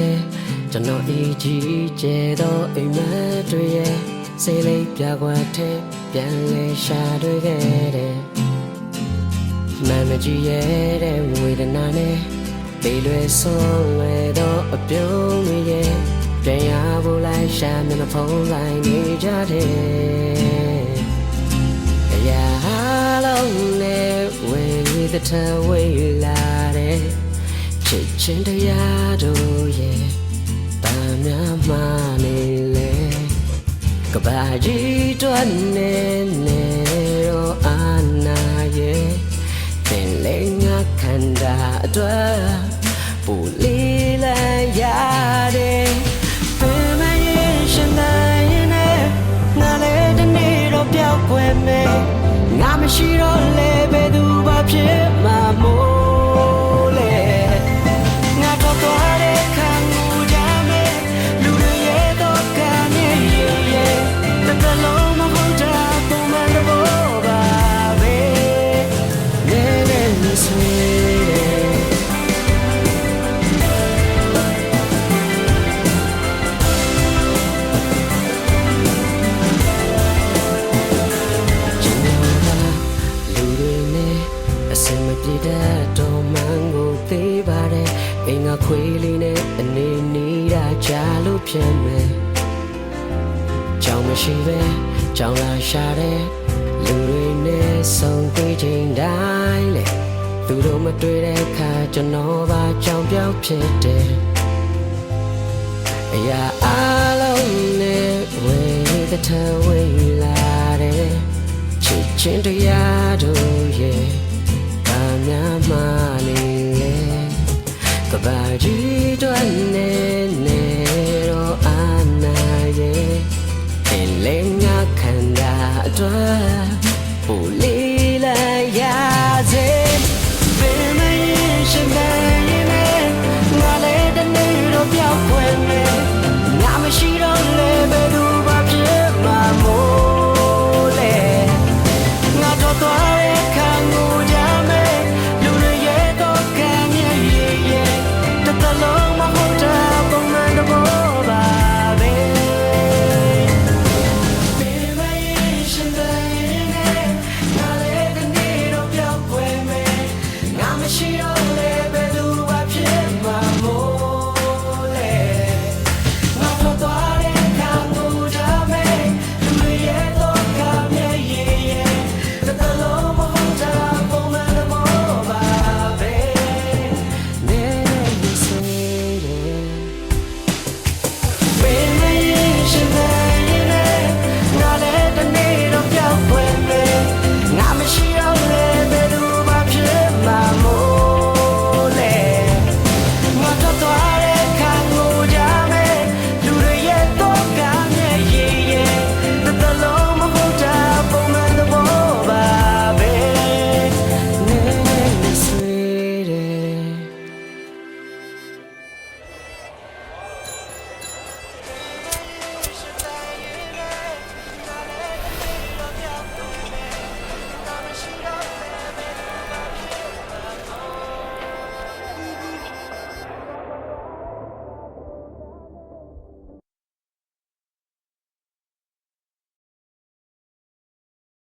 တယ်ကျွန်တော်အကြီးကျယ်သောအိမ်မက်တွေရဲ့စိတ်လေးပြကွက်တဲ့ပြန်လဲရှာတွေ့ခဲ့တယ်မမကြီးရဲ့တဲ့ဝေဒနာနဲ့ပေလွယ်ဆုံးလွယ်သောအပြုံးတွေရဲ့ပြန်ရဖို့လိုက်ရှာမျက်နှာဖုံးလိုက်နေကြတယ်အရာလုံးနဲ့ဝေသထဝေလာတဲ့ချစ်ချင်းတရားတို့ရဲ့တမ်းများမှနေလေကဘာကြီးတွန်းနေရောအာနာရဲ့ပင်လေးငါခန္ဓာအတွက်ပူလီလာရတယ်ပင်မရင်ရှင်နိုင်နဲ့ငါလည်းတနေ့တော့ပြောက်ွယ်မယ်ငါမရှိတော့လေဘယ်သူမှဖြစ်မှာမို့လေငါတော့သွားတဲ့ခံမှုကြမယ်လူတွေရဲ့တော့ကမြည်ရဲ့တလုံးမဟုတ်တာပုံမှန်တော့ပါပဲနေဆွေပြည်တဲ့တော်မှန်ကိုသေးပါတယ်အိမ်ကခွေးလေးနဲ့အနေနေတာကြားလို့ဖြစ်မယ်ကြောင်မရှိပဲကြောင်လာရှာတဲ့လူတွေနဲ့ဆုံးတွေ့ချိန်တိုင်းလေသူတို့မတွေ့တဲ့အခါကျွန်တော်ပါကြောင်ပြောက်ဖြစ်တယ်အရာအလုံးနဲ့ဝေသထဝေလာတဲ့ချစ်ချင်းတရားတို့ရဲ့များမှနေလေကဘာကြီးတို့